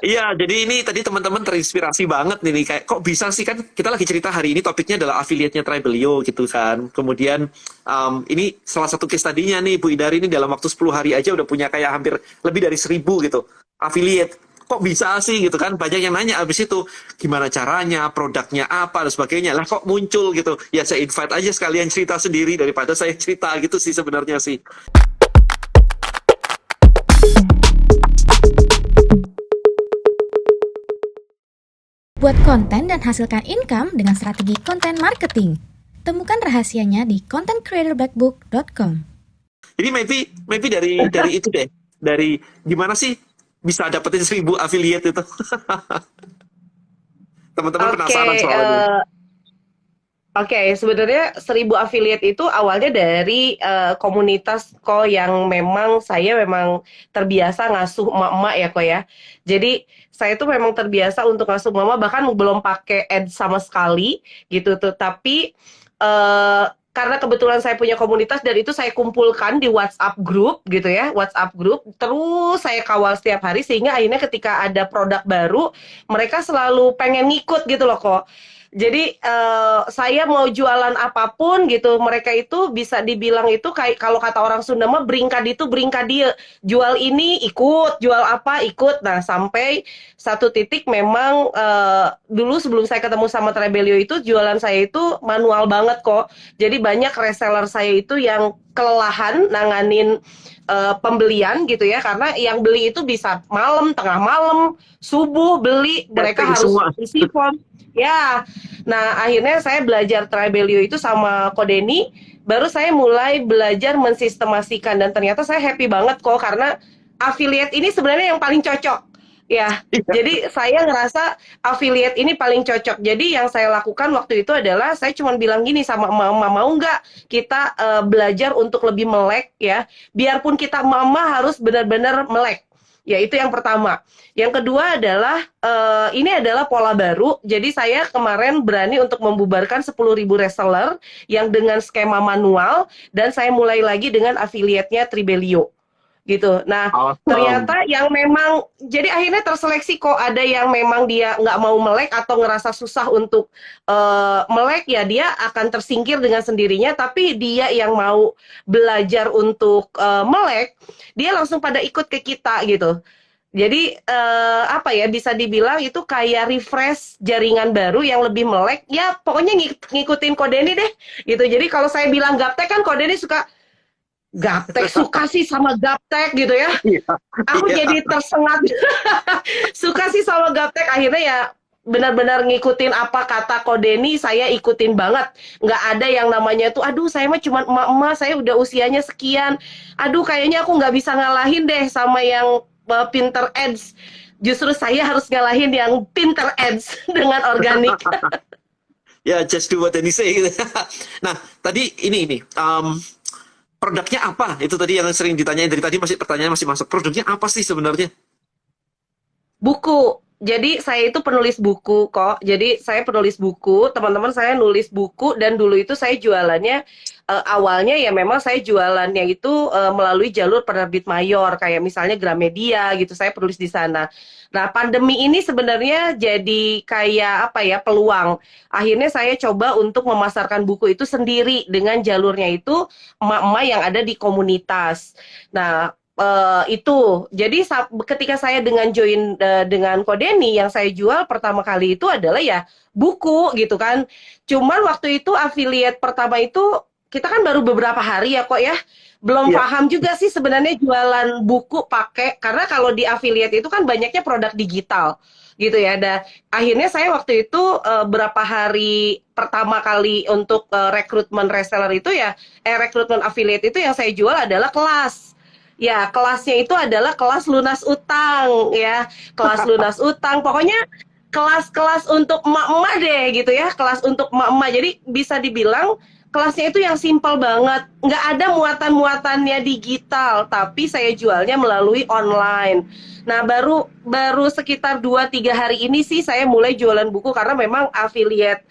Iya, jadi ini tadi teman-teman terinspirasi banget nih, kayak kok bisa sih, kan kita lagi cerita hari ini topiknya adalah affiliate-nya Tribelio gitu kan. Kemudian ini salah satu case tadinya nih Bu Idari, ini dalam waktu 10 hari aja udah punya kayak hampir lebih dari 1.000 gitu affiliate. Kok bisa sih gitu kan? Banyak yang nanya abis itu gimana caranya, produknya apa dan sebagainya. Lah kok muncul gitu. Ya saya invite aja sekalian cerita sendiri daripada saya cerita gitu sih sebenarnya sih. Buat konten dan hasilkan income dengan strategi konten marketing. Temukan rahasianya di contentcreatorblackbook.com. Jadi maybe dari itu deh. Dari gimana sih bisa dapetin 1.000 affiliate itu? Teman-teman Oke, penasaran soalnya. sebenarnya 1.000 affiliate itu awalnya dari komunitas kok yang memang saya memang terbiasa ngasuh emak-emak ya kok ya. Jadi saya tuh memang terbiasa untuk ngasuh mama bahkan belum pakai ads sama sekali gitu tuh. Tapi karena kebetulan saya punya komunitas dan itu saya kumpulkan di WhatsApp group gitu ya, WhatsApp group. Terus saya kawal setiap hari sehingga akhirnya ketika ada produk baru, mereka selalu pengen ngikut gitu loh kok. Jadi saya mau jualan apapun gitu, mereka itu bisa dibilang itu kayak kalau kata orang Sunda mah beringkad itu beringkad dia. Jual ini ikut, jual apa ikut. Nah, sampai satu titik memang dulu sebelum saya ketemu sama Trebelio itu jualan saya itu manual banget kok. Jadi banyak reseller saya itu yang kelelahan nanganin pembelian gitu ya karena yang beli itu bisa malam, tengah malam, subuh beli, mereka Setting harus semua. isi form. Ya, nah akhirnya saya belajar Tribelio itu sama Kodeni, baru saya mulai belajar mensistemasikan dan ternyata saya happy banget kok karena affiliate ini sebenarnya yang paling cocok. Ya, jadi saya ngerasa affiliate ini paling cocok. Jadi yang saya lakukan waktu itu adalah saya cuma bilang gini sama mama, mau nggak kita belajar untuk lebih melek ya. Biarpun kita mama harus benar-benar melek. Ya, itu yang pertama. Yang kedua adalah ini adalah pola baru. Jadi saya kemarin berani untuk membubarkan 10.000 reseller yang dengan skema manual dan saya mulai lagi dengan affiliate-nya Tribelio gitu. Nah, Awesome. ternyata yang memang jadi akhirnya terseleksi kok ada yang memang dia nggak mau melek atau ngerasa susah untuk melek ya dia akan tersingkir dengan sendirinya. Tapi dia yang mau belajar untuk melek, dia langsung pada ikut ke kita gitu. Jadi apa ya bisa dibilang itu kayak refresh jaringan baru yang lebih melek. Ya pokoknya ngikutin Kodeni deh gitu. Jadi kalau saya bilang gaptek kan Kodeni suka gaptek suka sih sama gaptek gitu ya. Iya, Aku iya. jadi tersengat suka sih sama gaptek akhirnya ya benar-benar ngikutin apa kata Kodeni saya ikutin banget nggak ada yang namanya tuh aduh saya mah cuma emak-emak saya udah usianya sekian aduh kayaknya aku nggak bisa ngalahin deh sama yang pinter ads justru saya harus ngalahin yang pinter ads dengan organik. Ya, just do what they say gitu. Nah, tadi ini produknya apa? Itu tadi yang sering ditanyain dari tadi, masih pertanyaan masih masuk. Produknya apa sih sebenarnya? Buku. Jadi saya itu penulis buku kok. Jadi saya penulis buku, teman-teman saya nulis buku dan dulu itu saya jualannya awalnya ya memang saya jualannya itu melalui jalur penerbit mayor kayak misalnya Gramedia gitu. Saya penulis di sana. Nah, pandemi ini sebenarnya jadi kayak apa ya peluang. Akhirnya saya coba untuk memasarkan buku itu sendiri dengan jalurnya itu emak-emak yang ada di komunitas. Nah, itu. Jadi ketika saya dengan join dengan Kodeni yang saya jual pertama kali itu adalah ya buku gitu kan. Cuman waktu itu affiliate pertama itu kita kan baru beberapa hari ya kok ya. Belum Iya. paham juga sih sebenarnya jualan buku pakai karena kalau di affiliate itu kan banyaknya produk digital gitu ya. Dan akhirnya saya waktu itu berapa hari pertama kali untuk rekrutmen reseller itu ya rekrutmen affiliate itu yang saya jual adalah kelas. Ya, kelasnya itu adalah kelas lunas utang ya. Kelas lunas utang. Pokoknya kelas-kelas untuk emak-emak deh gitu ya. Kelas untuk emak-emak. Jadi bisa dibilang kelasnya itu yang simpel banget. Nggak ada muatan-muatannya digital, tapi saya jualnya melalui online. Nah, baru baru sekitar 2-3 hari ini sih saya mulai jualan buku karena memang affiliate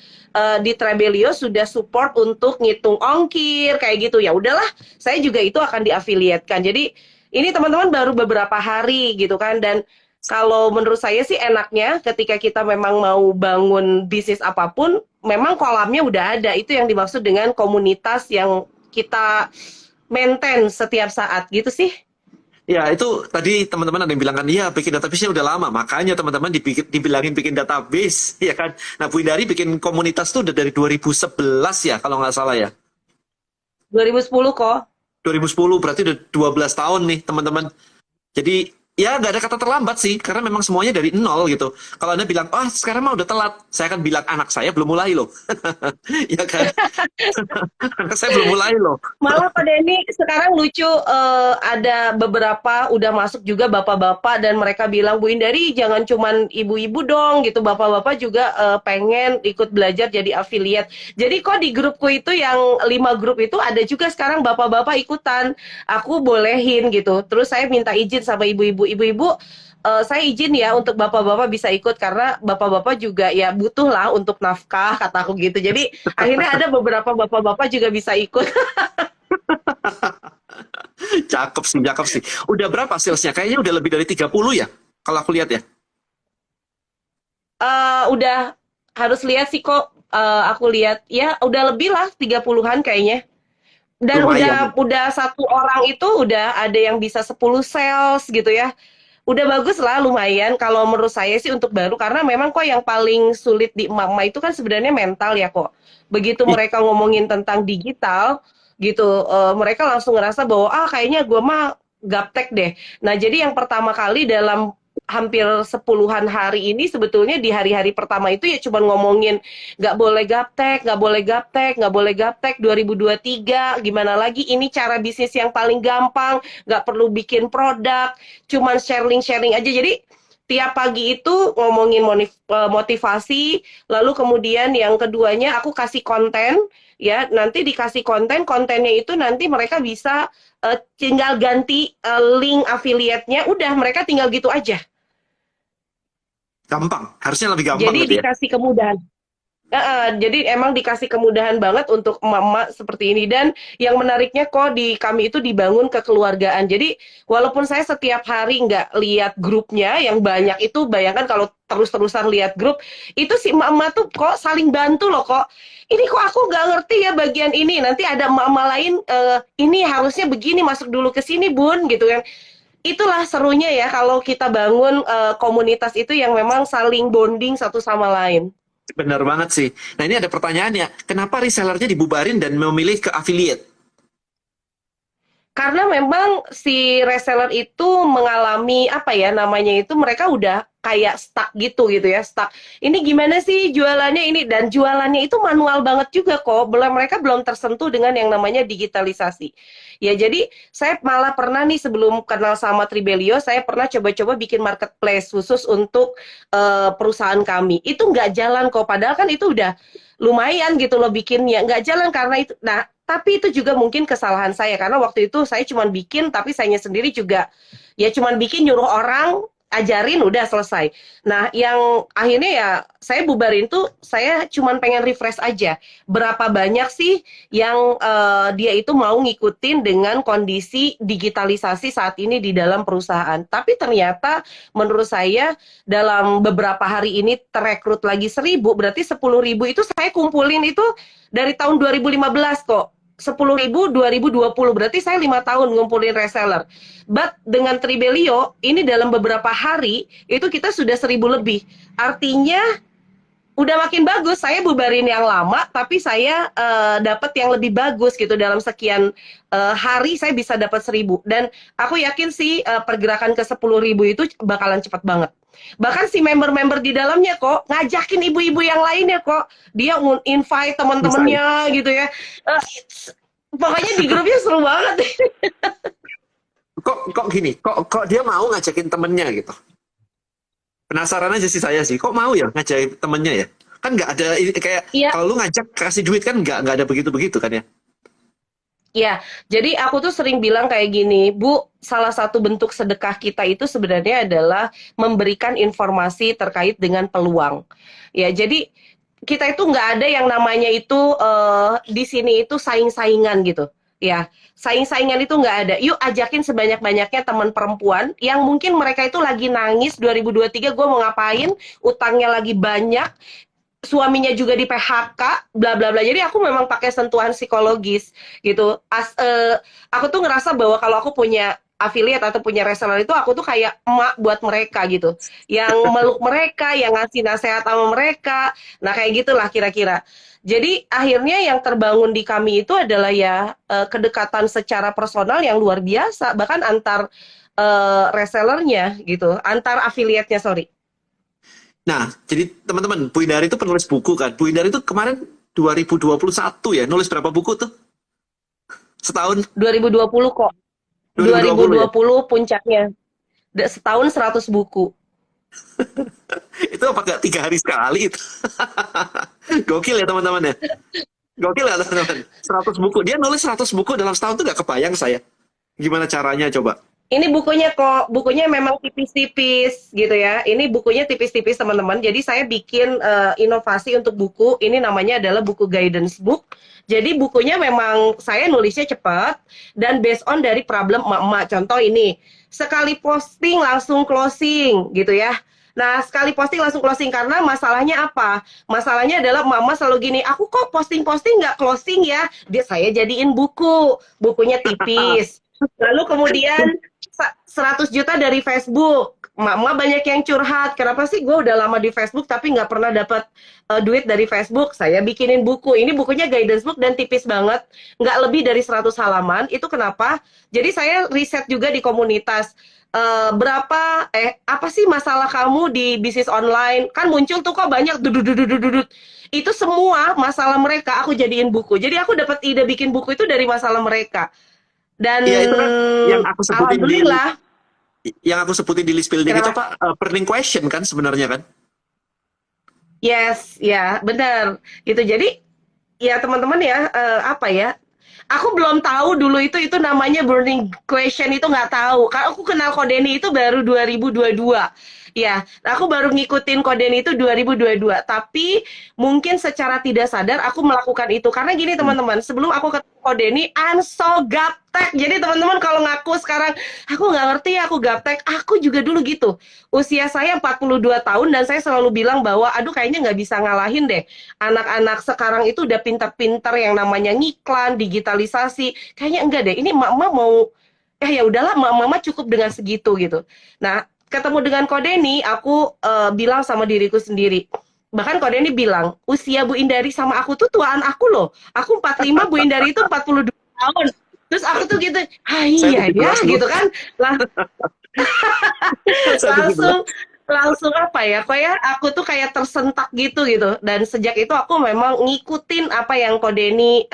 di Trebelio sudah support untuk ngitung ongkir kayak gitu. Ya udahlah, saya juga itu akan diafiliatkan. Jadi ini teman-teman baru beberapa hari gitu kan dan Kalau menurut saya sih enaknya ketika kita memang mau bangun bisnis apapun, memang kolamnya udah ada. Itu yang dimaksud dengan komunitas yang kita maintain setiap saat gitu sih. Ya, itu tadi teman-teman ada yang bilang kan, iya bikin database-nya udah lama. Makanya teman-teman dibilangin bikin database, ya kan. Nah, Bu Indari bikin komunitas tuh udah dari 2011 ya, kalau nggak salah ya. 2010 kok. 2010 berarti udah 12 tahun nih, teman-teman. Jadi, ya nggak ada kata terlambat sih, karena memang semuanya dari nol gitu. Kalau Anda bilang, oh sekarang mah udah telat, saya akan bilang, anak saya belum mulai loh. Ya kan? Anak saya belum mulai loh. Malah Pak Denny sekarang lucu, ada beberapa udah masuk juga bapak-bapak dan mereka bilang, Bu Indari jangan cuman ibu-ibu dong gitu, bapak-bapak juga pengen ikut belajar jadi affiliate. Jadi kok di grupku itu yang 5 grup itu ada juga sekarang bapak-bapak ikutan. Aku bolehin gitu. Terus saya minta izin sama ibu-ibu, ibu-ibu saya izin ya untuk bapak-bapak bisa ikut karena bapak-bapak juga ya butuh lah untuk nafkah kataku gitu. Jadi akhirnya ada beberapa bapak-bapak juga bisa ikut. Cakep sih, cakep sih. Udah berapa salesnya? Kayaknya udah lebih dari 30 ya, kalau aku lihat ya. Udah harus lihat sih kok, aku lihat ya udah lebih lah 30-an kayaknya. Dan Lumayan. udah satu orang itu udah ada yang bisa 10 sales gitu ya. Udah bagus lah lumayan kalau menurut saya sih untuk baru karena memang kok yang paling sulit di emak-emak itu kan sebenarnya mental ya kok. Begitu Ih, mereka ngomongin tentang digital gitu, mereka langsung ngerasa bahwa kayaknya gue mah gaptek deh. Nah jadi yang pertama kali dalam hampir 10-an hari ini sebetulnya di hari-hari pertama itu ya cuma ngomongin nggak boleh gaptek, nggak boleh gaptek, nggak boleh gaptek 2023, gimana lagi ini cara bisnis yang paling gampang, nggak perlu bikin produk, cuman sharing-sharing aja. Jadi tiap pagi itu ngomongin motivasi, lalu kemudian yang keduanya aku kasih konten, ya nanti dikasih konten, kontennya itu nanti mereka bisa tinggal ganti link affiliate-nya, udah mereka tinggal gitu aja. gampang. Harusnya lebih gampang Jadi gitu ya. dikasih kemudahan. Jadi emang dikasih kemudahan banget untuk emak-emak seperti ini dan yang menariknya kok di kami itu dibangun kekeluargaan. Jadi walaupun saya setiap hari nggak lihat grupnya yang banyak itu, bayangkan kalau terus-terusan lihat grup itu si emak-emak tuh kok saling bantu loh kok. Ini kok aku nggak ngerti ya bagian ini. Nanti ada emak-emak lain, ini harusnya begini masuk dulu ke sini bun gitu kan. Itulah serunya ya kalau kita bangun komunitas itu yang memang saling bonding satu sama lain. Benar banget sih. Nah, ini ada pertanyaannya. Kenapa resellernya dibubarin dan memilih ke affiliate? Karena memang si reseller itu mengalami apa ya namanya itu mereka udah kayak stuck gitu ya stuck. Ini gimana sih jualannya ini dan jualannya itu manual banget juga kok. Mereka belum tersentuh dengan yang namanya digitalisasi. Ya jadi saya malah pernah nih sebelum kenal sama Tribelio saya pernah coba-coba bikin marketplace khusus untuk perusahaan kami. Itu nggak jalan kok. Padahal kan itu udah lumayan gitu loh bikinnya. Nggak jalan karena itu. Nah tapi itu juga mungkin kesalahan saya karena waktu itu saya cuma bikin tapi saya sendiri juga ya cuma bikin nyuruh orang ajarin udah selesai. Nah, yang akhirnya ya saya bubarin tuh saya cuma pengen refresh aja. Berapa banyak sih yang dia itu mau ngikutin dengan kondisi digitalisasi saat ini di dalam perusahaan. Tapi ternyata menurut saya dalam beberapa hari ini terekrut lagi 1.000, berarti 10.000 itu saya kumpulin itu dari tahun 2015 kok. 10.000 2020 berarti saya 5 tahun ngumpulin reseller. But dengan Tribelio ini dalam beberapa hari itu kita sudah 1.000 lebih. Artinya udah makin bagus. Saya bubarin yang lama tapi saya dapat yang lebih bagus gitu dalam sekian hari saya bisa dapat 1.000 dan aku yakin sih pergerakan ke 10.000 itu bakalan cepat banget. Bahkan si member-member di dalamnya kok ngajakin ibu-ibu yang lainnya kok dia invite teman-temannya gitu ya. Pokoknya di grupnya seru banget. Kok gini? Kok dia mau ngajakin temennya gitu? Penasaran aja sih saya sih. Kok mau ya ngajakin temennya ya? Kan nggak ada kayak Iya. kalau lu ngajak kasih duit kan nggak ada begitu-begitu kan ya? Ya, jadi aku tuh sering bilang kayak gini, Bu, salah satu bentuk sedekah kita itu sebenarnya adalah memberikan informasi terkait dengan peluang. Ya, jadi kita itu nggak ada yang namanya itu di sini itu saing-saingan gitu. Ya, saing-saingan itu nggak ada. Yuk ajakin sebanyak-banyaknya teman perempuan yang mungkin mereka itu lagi nangis 2023 gue mau ngapain, utangnya lagi banyak, suaminya juga di PHK, bla bla bla. Jadi aku memang pakai sentuhan psikologis gitu. Aku tuh ngerasa bahwa kalau aku punya affiliate atau punya reseller itu aku tuh kayak emak buat mereka gitu. Yang meluk mereka, yang ngasih nasihat sama mereka. Nah, kayak gitulah kira-kira. Jadi akhirnya yang terbangun di kami itu adalah ya kedekatan secara personal yang luar biasa, bahkan antar resellernya gitu, antar affiliate-nya, sorry. Nah, jadi teman-teman, Bu Indari itu penulis buku kan. Bu Indari itu kemarin 2021 ya, nulis berapa buku tuh? Setahun 2020 kok. 2020 ya? 2020 puncaknya. Setahun 100 buku. Itu apa gak 3 hari sekali itu? Gokil ya teman-teman ya. Gokil ya teman-teman. 100 buku. Dia nulis 100 buku dalam setahun tuh gak kebayang saya. Gimana caranya coba? Ini bukunya kok, bukunya memang tipis-tipis gitu ya. Ini bukunya tipis-tipis teman-teman. Jadi saya bikin inovasi untuk buku. Ini namanya adalah buku guidance book. Jadi bukunya memang saya nulisnya cepat dan based on dari problem emak-emak. Contoh ini, sekali posting langsung closing gitu ya. Nah, sekali posting langsung closing karena masalahnya apa? Masalahnya adalah mama selalu gini, aku kok posting-posting nggak closing ya? Saya jadiin buku, bukunya tipis. Lalu kemudian 100 juta dari Facebook. Mama banyak yang curhat. Kenapa sih gue udah lama di Facebook tapi nggak pernah dapat duit dari Facebook? Saya bikinin buku. Ini bukunya guidance book dan tipis banget. Nggak lebih dari 100 halaman. Itu kenapa? Jadi saya riset juga di komunitas. Apa sih masalah kamu di bisnis online? Kan muncul tuh kok banyak dudut. Itu semua masalah mereka aku jadiin buku. Jadi aku dapat ide bikin buku itu dari masalah mereka. Dan Iya itu kan yang aku sebutin alhamdulillah, di list building itu kenapa? apa? Burning question kan sebenarnya kan? Yes, ya benar. Gitu. Jadi ya teman-teman ya apa ya? Aku belum tahu dulu itu namanya burning question itu nggak tahu. Karena aku kenal Kodeni itu baru 2022. Ya, aku baru ngikutin Kodeni itu 2022. Tapi mungkin secara tidak sadar aku melakukan itu. Karena gini teman-teman, sebelum aku ketemu Kodeni, I'm so gaptek. Jadi teman-teman kalau ngaku sekarang, aku nggak ngerti aku gaptek. Aku juga dulu gitu. Usia saya 42 tahun dan saya selalu bilang bahwa, aduh kayaknya nggak bisa ngalahin deh. Anak-anak sekarang itu udah pintar-pintar yang namanya ngiklan, digitalisasi. Kayaknya enggak deh, ini mama mau, ya udahlah mama cukup dengan segitu gitu. Nah, ketemu dengan Kodeni, aku bilang sama diriku sendiri. Bahkan Kodeni bilang, usia Bu Indari sama aku tuh tuaan aku loh. Aku 45, Bu Indari itu 42 tahun. Terus aku tuh gitu, Saya iya ya 17 loh. gitu kan. Lah, Saya 17. langsung apa ya, kayak aku tuh kayak tersentak gitu dan sejak itu aku memang ngikutin apa yang Kodeni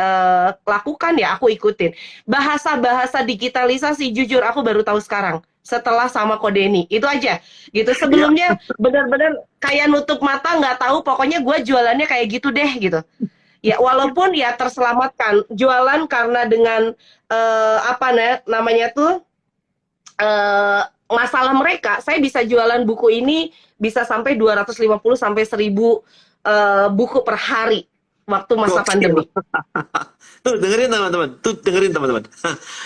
lakukan ya aku ikutin. Bahasa-bahasa digitalisasi jujur aku baru tahu sekarang setelah sama Kodeni itu aja gitu. Iya. Sebelumnya benar-benar kayak nutup mata nggak tahu, pokoknya gue jualannya kayak gitu deh gitu ya. Walaupun ya terselamatkan jualan karena dengan namanya tuh masalah mereka, saya bisa jualan buku ini bisa sampai 250 sampai 1000 buku per hari waktu masa Gokil. pandemi. Tuh dengerin teman-teman. Tuh dengerin teman-teman.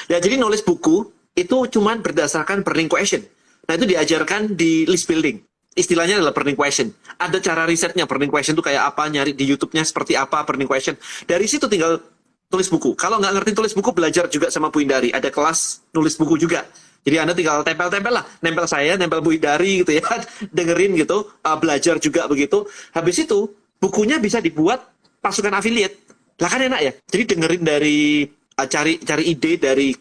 Ya jadi nulis buku itu cuman berdasarkan burning question. Nah itu diajarkan di list building. Istilahnya adalah burning question. Ada cara risetnya burning question itu kayak apa, nyari di YouTube-nya seperti apa burning question. Dari situ tinggal tulis buku. Kalau nggak ngerti tulis buku, belajar juga sama Bu Indari. Ada kelas nulis buku juga. Jadi Anda tinggal tempel-tempel lah. Nempel saya, nempel Bu Indari gitu ya. Dengerin gitu, belajar juga begitu. Habis itu, bukunya bisa dibuat pasukan affiliate. Lah kan enak ya. Jadi dengerin dari, cari ide dari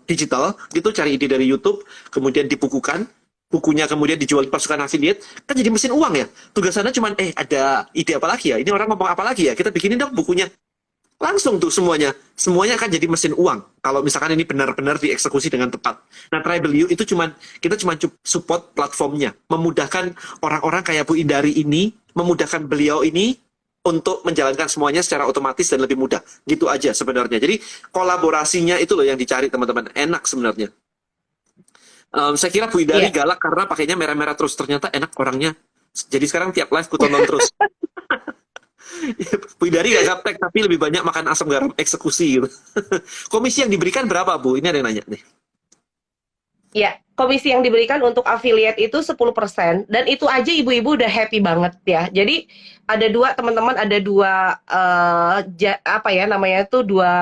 digital, gitu, cari ide dari YouTube, kemudian dibukukan. Bukunya kemudian dijual di pasukan affiliate, kan jadi mesin uang ya. Tugas Anda cuma, ada ide apa lagi ya? Ini orang ngomong apa lagi ya? Kita bikinin dong bukunya. Langsung tuh semuanya akan jadi mesin uang kalau misalkan ini benar-benar dieksekusi dengan tepat. Nah, Tribal itu kita cuma support platformnya, memudahkan orang-orang kayak Bu Indari ini, memudahkan beliau ini untuk menjalankan semuanya secara otomatis dan lebih mudah. Gitu aja sebenarnya. Jadi kolaborasinya itu loh yang dicari teman-teman. Enak sebenarnya. Saya kira Bu Indari galak karena pakainya merah-merah terus, ternyata enak orangnya. Jadi sekarang tiap live ku tonton terus. Bu Idari nggak gaptek, tapi lebih banyak makan asam garam eksekusi gitu. Komisi yang diberikan berapa, Bu? Ini ada yang nanya nih. Ya, komisi yang diberikan untuk affiliate itu 10% dan itu aja ibu-ibu udah happy banget ya. Jadi ada dua teman-teman, ada dua apa ya namanya tuh dua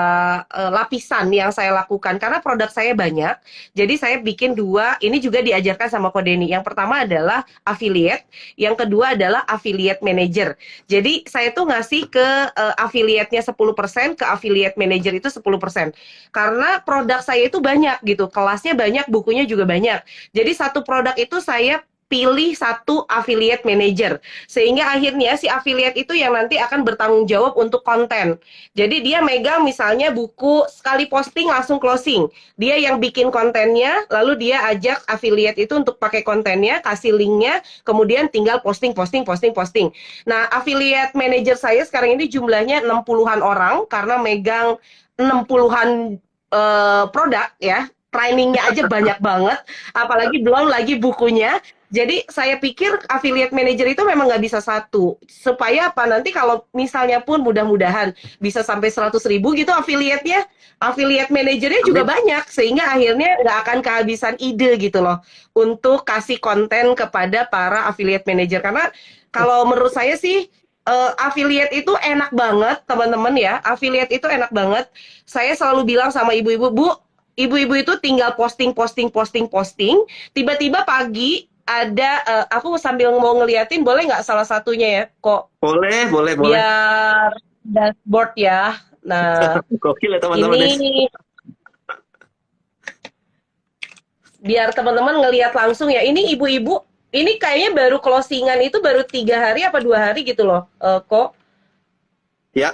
lapisan yang saya lakukan karena produk saya banyak. Jadi saya bikin dua, ini juga diajarkan sama Ko Denny. Yang pertama adalah affiliate, yang kedua adalah affiliate manager. Jadi saya tuh ngasih ke affiliate-nya 10%, ke affiliate manager itu 10%. Karena produk saya itu banyak gitu, kelasnya banyak, bukunya juga banyak. Jadi satu produk itu saya pilih satu affiliate manager, sehingga akhirnya si affiliate itu yang nanti akan bertanggung jawab untuk konten. Jadi dia megang misalnya buku, sekali posting langsung closing. Dia yang bikin kontennya, lalu dia ajak affiliate itu untuk pakai kontennya, kasih linknya, kemudian tinggal posting. Nah, affiliate manager saya sekarang ini jumlahnya 60-an orang, karena megang 60-an produk ya, trainingnya aja banyak banget, apalagi belum lagi bukunya. Jadi saya pikir affiliate manager itu memang nggak bisa satu, supaya apa, nanti kalau misalnya pun mudah-mudahan bisa sampai 100.000 gitu affiliate-nya, affiliate manajernya juga Amin. banyak, sehingga akhirnya nggak akan kehabisan ide gitu loh untuk kasih konten kepada para affiliate manager. Karena kalau menurut saya sih affiliate itu enak banget teman-teman ya, affiliate itu enak banget. Saya selalu bilang sama ibu-ibu, Bu, ibu-ibu itu tinggal posting, tiba-tiba pagi ada, aku sambil mau ngeliatin, boleh nggak salah satunya ya, kok Boleh, boleh, boleh. biar dashboard ya. Nah, Gokil ya teman-teman ya. ini biar teman-teman ngelihat langsung ya. Ini ibu-ibu, ini kayaknya baru closingan itu baru 3 hari apa 2 hari gitu loh, kok. Ya,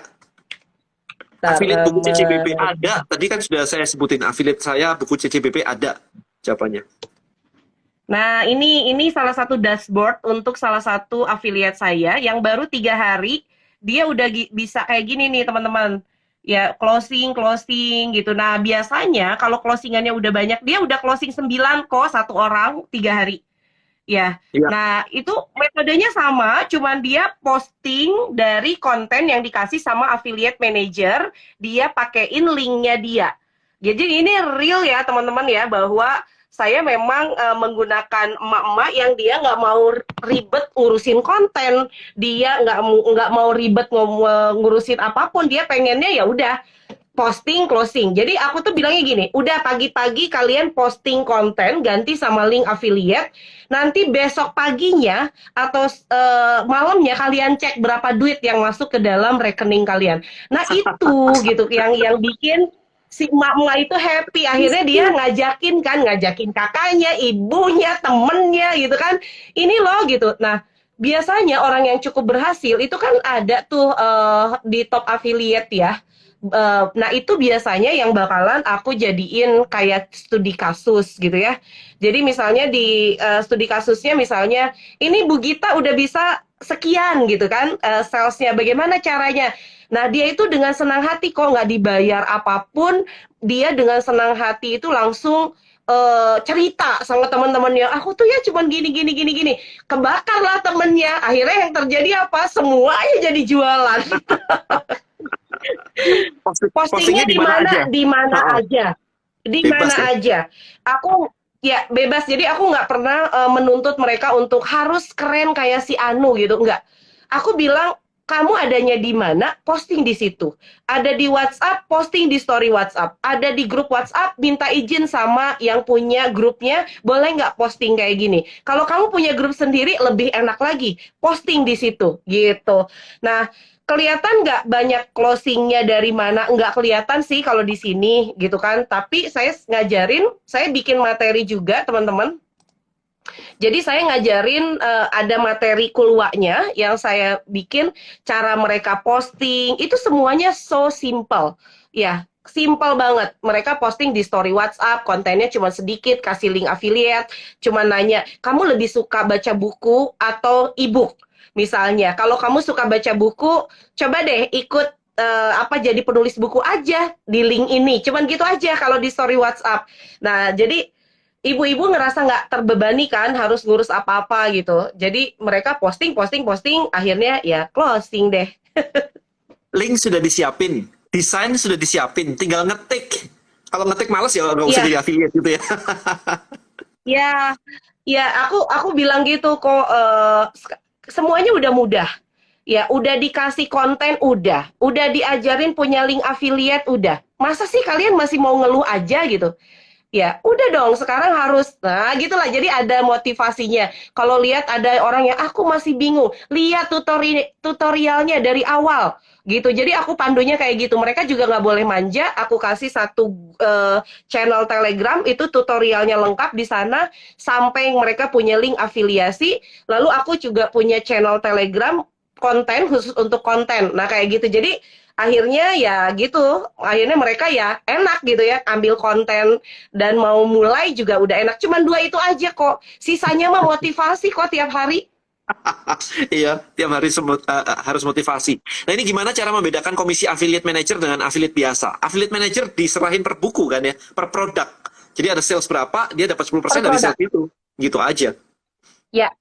Bentar, affiliate buku CCBP ada. Tadi kan sudah saya sebutin affiliate saya buku CCBP ada jawabannya. Nah, ini salah satu dashboard untuk salah satu affiliate saya yang baru 3 hari, dia udah bisa kayak gini nih teman-teman. Ya, closing gitu. Nah, biasanya kalau closingannya udah banyak, dia udah closing 9 kok, satu orang 3 hari. Ya, Iya. nah itu metodenya sama, cuman dia posting dari konten yang dikasih sama affiliate manager, dia pakein linknya dia. Jadi ini real ya teman-teman ya, bahwa saya memang menggunakan emak-emak yang dia nggak mau ribet ngurusin konten, dia nggak mau ribet ngurusin apapun, dia pengennya ya udah posting closing. Jadi aku tuh bilangnya gini, udah pagi-pagi kalian posting konten ganti sama link affiliate, nanti besok paginya atau malamnya kalian cek berapa duit yang masuk ke dalam rekening kalian. Nah itu gitu yang bikin si emak-emak itu happy. Akhirnya dia ngajakin kakaknya, ibunya, temennya gitu kan. Ini loh gitu. Nah, biasanya orang yang cukup berhasil itu kan ada tuh di top affiliate ya. Nah itu biasanya yang bakalan aku jadiin kayak studi kasus gitu ya. Jadi misalnya di studi kasusnya misalnya, ini Bu Gita udah bisa sekian gitu kan, salesnya bagaimana caranya. Nah dia itu dengan senang hati, kok nggak dibayar apapun, dia dengan senang hati itu langsung cerita sama teman-temannya, aku tuh ya cuman gini, kebakar lah temennya. Akhirnya yang terjadi apa, semuanya jadi jualan. Postingnya Postingnya di mana aja? di mana Ha-ha. aja, di mana Bebas ya. aja. Aku ya bebas. Jadi aku nggak pernah menuntut mereka untuk harus keren kayak si Anu gitu, nggak. Aku bilang kamu adanya di mana, posting di situ. Ada di WhatsApp, posting di story WhatsApp. Ada di grup WhatsApp, minta izin sama yang punya grupnya, boleh nggak posting kayak gini. Kalau kamu punya grup sendiri, lebih enak lagi, posting di situ, gitu. Nah, kelihatan nggak banyak closingnya dari mana? Nggak kelihatan sih kalau di sini, gitu kan. Tapi saya ngajarin, saya bikin materi juga, teman-teman. Jadi saya ngajarin ada materi kulwaknya yang saya bikin, cara mereka posting, itu semuanya so simple. Ya, simple banget. Mereka posting di story WhatsApp, kontennya cuma sedikit, kasih link affiliate, cuma nanya, kamu lebih suka baca buku atau e-book? Misalnya, kalau kamu suka baca buku, coba deh ikut jadi penulis buku aja di link ini. Cuman gitu aja kalau di story WhatsApp. Nah, jadi ibu-ibu ngerasa nggak terbebani kan, harus ngurus apa-apa gitu. Jadi mereka posting, akhirnya ya closing deh. Link sudah disiapin, desain sudah disiapin, tinggal ngetik. Kalau ngetik males ya nggak usah Iya, jadi affiliate gitu ya. ya, ya, aku bilang gitu kok, semuanya udah mudah. Ya, udah dikasih konten, udah diajarin punya link affiliate, udah. Masa sih kalian masih mau ngeluh aja gitu? Ya, udah dong, sekarang harus. Nah, gitulah. Jadi ada motivasinya. Kalau lihat ada orang yang aku masih bingung, lihat tutorialnya dari awal gitu. Jadi aku pandunya kayak gitu. Mereka juga nggak boleh manja. Aku kasih satu channel Telegram itu tutorialnya lengkap di sana sampai mereka punya link afiliasi. Lalu aku juga punya channel Telegram konten khusus untuk konten. Nah, kayak gitu. Jadi akhirnya ya gitu, akhirnya mereka ya enak gitu ya, ambil konten dan mau mulai juga udah enak. Cuman dua itu aja kok, sisanya mah motivasi kok tiap hari. Iya, tiap hari harus motivasi. Nah ini gimana cara membedakan komisi affiliate manager dengan affiliate biasa? Affiliate manager diserahin per buku kan ya, per produk. Jadi ada sales berapa, dia dapat 10% Per dari produk sales itu. Gitu aja. ya.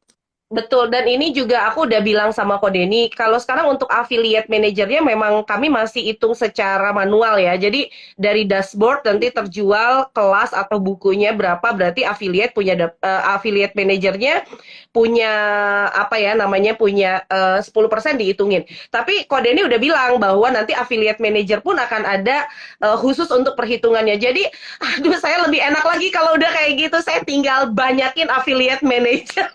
Betul, dan ini juga aku udah bilang sama Ko Denny, kalau sekarang untuk affiliate manajernya memang kami masih hitung secara manual ya. Jadi dari dashboard nanti terjual kelas atau bukunya berapa, berarti affiliate punya affiliate manajernya punya apa ya namanya punya 10% dihitungin. Tapi Ko Denny udah bilang bahwa nanti affiliate manager pun akan ada khusus untuk perhitungannya. Jadi aduh saya lebih enak lagi kalau udah kayak gitu, saya tinggal banyakin affiliate manager.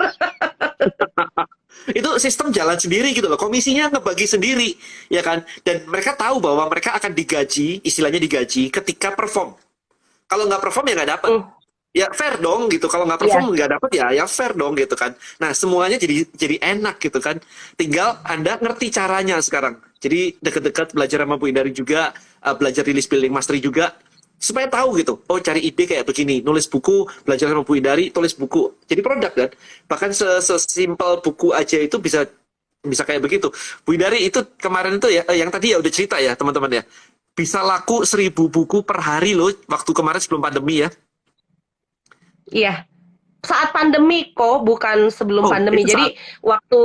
Itu sistem jalan sendiri gitu loh. Komisinya ngebagi sendiri, ya kan? Dan mereka tahu bahwa mereka akan digaji, istilahnya digaji ketika perform. Kalau nggak perform ya nggak dapat. Hmm, Ya fair dong gitu. Kalau nggak ya. perform nggak dapat ya fair dong gitu kan. Nah semuanya jadi enak gitu kan. Tinggal Anda ngerti caranya sekarang. Jadi deket-deket belajar sama Bu Indari juga, belajar di list building mastery juga, supaya tahu gitu. Oh cari ide kayak begini, nulis buku, belajar sama Bu Indari, tulis buku. Jadi produk kan. Bahkan sesimpel buku aja itu bisa bisa kayak begitu. Bu Indari itu kemarin itu ya, yang tadi ya udah cerita ya teman-teman ya. Bisa laku 1.000 buku per hari loh waktu kemarin sebelum pandemi ya. Iya, saat pandemi kok, bukan sebelum Oh, pandemi. itu saat Jadi waktu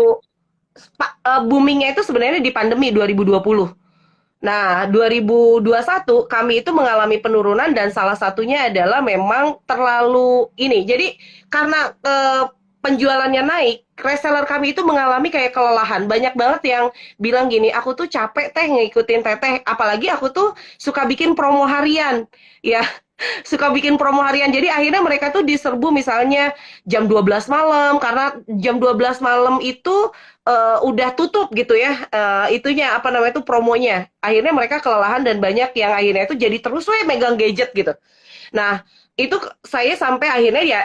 boomingnya itu sebenarnya di pandemi 2020. Nah, 2021 kami itu mengalami penurunan dan salah satunya adalah memang terlalu ini. Jadi karena penjualannya naik, reseller kami itu mengalami kayak kelelahan. Banyak banget yang bilang gini, aku tuh capek teh ngikutin teteh. Apalagi aku tuh suka bikin promo harian. Ya, suka bikin promo harian. Jadi akhirnya mereka tuh diserbu misalnya jam 12 malam karena jam 12 malam itu udah tutup gitu ya. Itunya apa namanya itu promonya. Akhirnya mereka kelelahan dan banyak yang akhirnya itu jadi terus megang gadget gitu. Nah, itu saya sampai akhirnya ya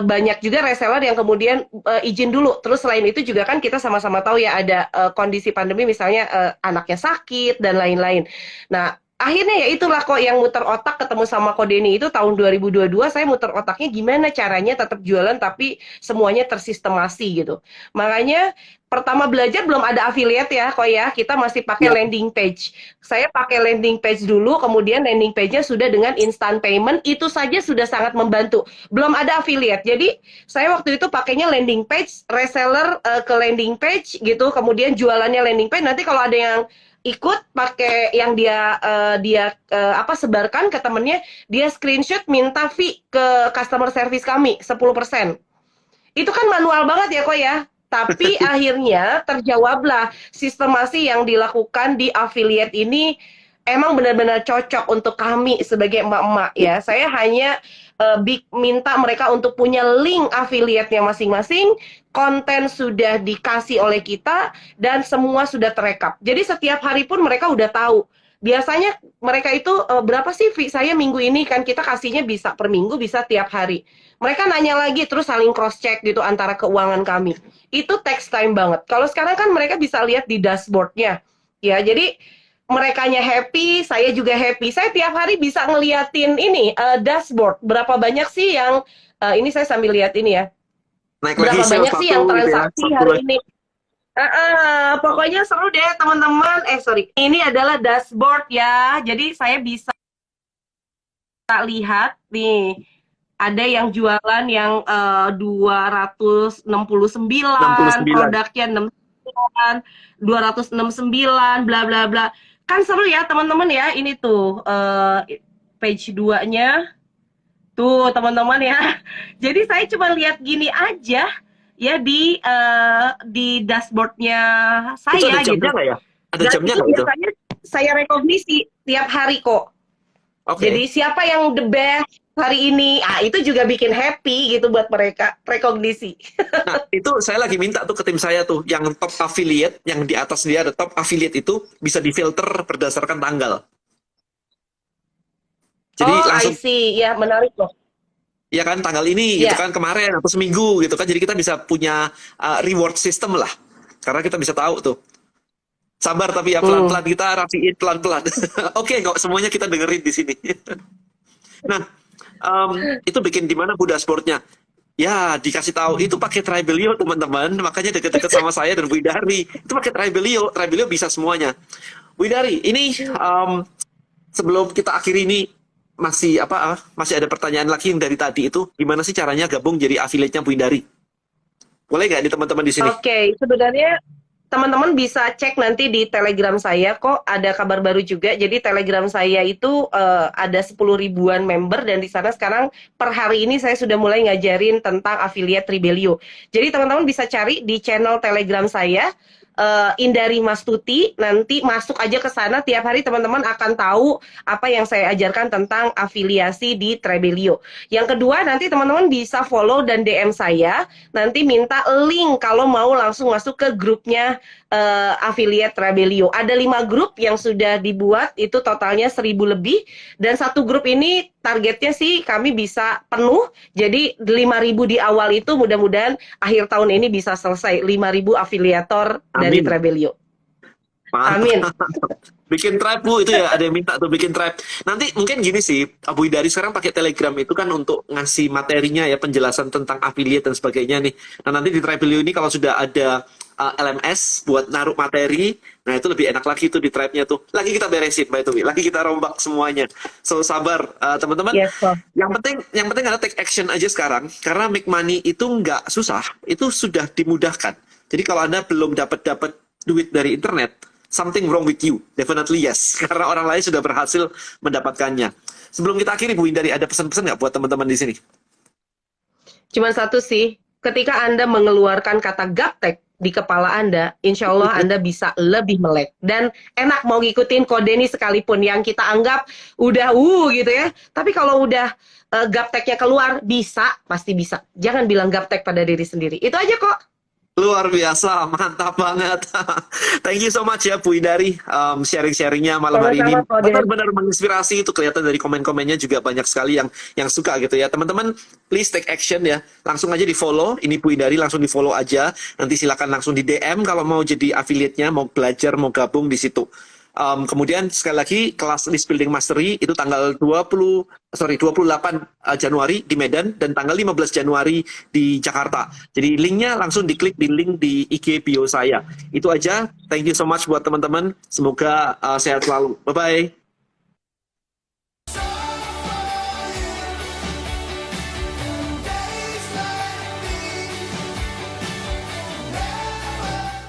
banyak juga reseller yang kemudian izin dulu. Terus selain itu juga kan kita sama-sama tahu ya ada kondisi pandemi misalnya anaknya sakit dan lain-lain. Nah, akhirnya ya itulah kok yang muter otak ketemu sama Ko Denny itu tahun 2022 saya muter otaknya gimana caranya tetap jualan tapi semuanya tersistemasi gitu. Makanya pertama belajar belum ada affiliate ya kok ya, kita masih pakai ya. landing page. Saya pakai landing page dulu, kemudian landing page-nya sudah dengan instant payment, itu saja sudah sangat membantu. Belum ada affiliate. Jadi saya waktu itu pakainya landing page, reseller ke landing page gitu, kemudian jualannya landing page. Nanti kalau ada yang ikut pakai yang dia sebarkan ke temennya, dia screenshot minta fee ke customer service kami 10%. Itu kan manual banget ya kok ya. Tapi akhirnya terjawablah sistemasi yang dilakukan di affiliate ini emang benar-benar cocok untuk kami sebagai emak-emak ya. Saya hanya minta mereka untuk punya link affiliate-nya masing-masing, konten sudah dikasih oleh kita dan semua sudah terekap. Jadi setiap hari pun mereka udah tahu. Biasanya mereka itu berapa sih fee saya minggu ini kan kita kasihnya bisa per minggu bisa tiap hari. Mereka nanya lagi terus saling cross check gitu antara keuangan kami. Itu text time banget. Kalau sekarang kan mereka bisa lihat di dashboardnya. Ya, jadi merekanya happy, saya juga happy. Saya tiap hari bisa ngeliatin ini dashboard. Berapa banyak sih yang ini saya sambil lihat ini ya. Naik lagi Berapa sales banyak sih satu yang gitu ya. transaksi Satu hari lagi. ini? Pokoknya seru deh teman-teman. Sorry. Ini adalah dashboard ya. Jadi saya bisa lihat nih. Ada yang jualan yang 269, 69. produknya 6. 269, bla bla bla. Kan seru ya teman-teman ya, ini tuh page 2-nya. Tuh teman-teman ya. Jadi saya cuma lihat gini aja ya di dashboardnya Itu ada saya jamnya gitu. nggak ya? Ada Dan jamnya itu nggak itu? biasanya saya rekognisi tiap hari kok. Oke. Jadi siapa yang the best hari ini, itu juga bikin happy gitu buat mereka, rekognisi. Nah, itu saya lagi minta tuh ke tim saya tuh, yang top affiliate, yang di atas dia ada top affiliate itu bisa difilter berdasarkan tanggal. Jadi Oh, I langsung, see. Ya, menarik loh. ya kan, tanggal ini gitu Ya. kan, kemarin atau seminggu gitu kan. Jadi kita bisa punya reward system lah. Karena kita bisa tahu tuh. Sabar tapi ya Hmm. pelan-pelan kita rapiin pelan-pelan. Oke, kok semuanya kita dengerin di sini. Nah, itu bikin di mana Bu dashboardnya? Ya, dikasih tahu itu pakai Tribelio teman-teman. Makanya deket-deket sama saya dan Bu Idari. Itu pakai Tribelio. Tribelio bisa semuanya. Bu Idari, ini sebelum kita akhiri ini masih masih ada pertanyaan lagi yang dari tadi itu, gimana sih caranya gabung jadi affiliate-nya Bu Idari? Boleh nggak nih teman-teman di sini? Oke, sebenarnya teman-teman bisa cek nanti di Telegram saya, kok ada kabar baru juga. Jadi Telegram saya itu ada 10 ribuan member, dan di sana sekarang per hari ini saya sudah mulai ngajarin tentang affiliate Tribelio. Jadi teman-teman bisa cari di channel Telegram saya, Indari Mastuti. Nanti masuk aja ke sana, tiap hari teman-teman akan tahu apa yang saya ajarkan tentang afiliasi di Tribelio. Yang kedua, nanti teman-teman bisa follow dan DM saya, nanti minta link kalau mau langsung masuk ke grupnya affiliate Tribelio. Ada 5 grup yang sudah dibuat, itu totalnya 1.000 lebih, dan satu grup ini targetnya sih kami bisa penuh. Jadi 5.000 di awal itu, mudah-mudahan akhir tahun ini bisa selesai 5.000 afiliator dari Amin. Tribelio. Mantap. Amin. Bikin tribe Bu, itu ya ada yang minta tuh bikin tribe. Nanti mungkin gini sih, Bu Idari sekarang pakai Telegram itu kan untuk ngasih materinya ya, penjelasan tentang affiliate dan sebagainya nih. Nah, nanti di Tribelio ini kalau sudah ada LMS buat naruh materi, nah itu lebih enak lagi tuh di tribe-nya tuh. Lagi kita beresin by the way, lagi kita rombak semuanya. So sabar teman-teman. Yes, Prof. Yang penting ada take action aja sekarang, karena make money itu nggak susah, itu sudah dimudahkan. Jadi kalau Anda belum dapat duit dari internet, something wrong with you. Definitely yes. Karena orang lain sudah berhasil mendapatkannya. Sebelum kita akhiri, Bu Indari, ada pesan-pesan nggak buat teman-teman di sini? Cuma satu sih, ketika Anda mengeluarkan kata gaptek di kepala Anda, insya Allah Anda bisa lebih melek. Dan enak mau ngikutin kode ini sekalipun yang kita anggap udah gitu ya. Tapi kalau udah gapteknya keluar, bisa, pasti bisa. Jangan bilang gaptek pada diri sendiri. Itu aja kok. Luar biasa, mantap banget. Thank you so much ya Bu Indari, sharing-sharingnya malam hari ini. Sama-sama, Pak Den. Benar-benar menginspirasi, itu kelihatan dari komen-komennya juga banyak sekali yang suka gitu ya. Teman-teman, please take action ya. Langsung aja di follow, ini Bu Indari, langsung di follow aja. Nanti silakan langsung di DM kalau mau jadi affiliate-nya, mau belajar, mau gabung di situ. Kemudian sekali lagi kelas List Building Mastery itu tanggal 28 Januari di Medan dan tanggal 15 Januari di Jakarta. Jadi linknya langsung diklik di link di IG bio saya. Itu aja. Thank you so much buat teman-teman. Semoga sehat selalu. Bye-bye.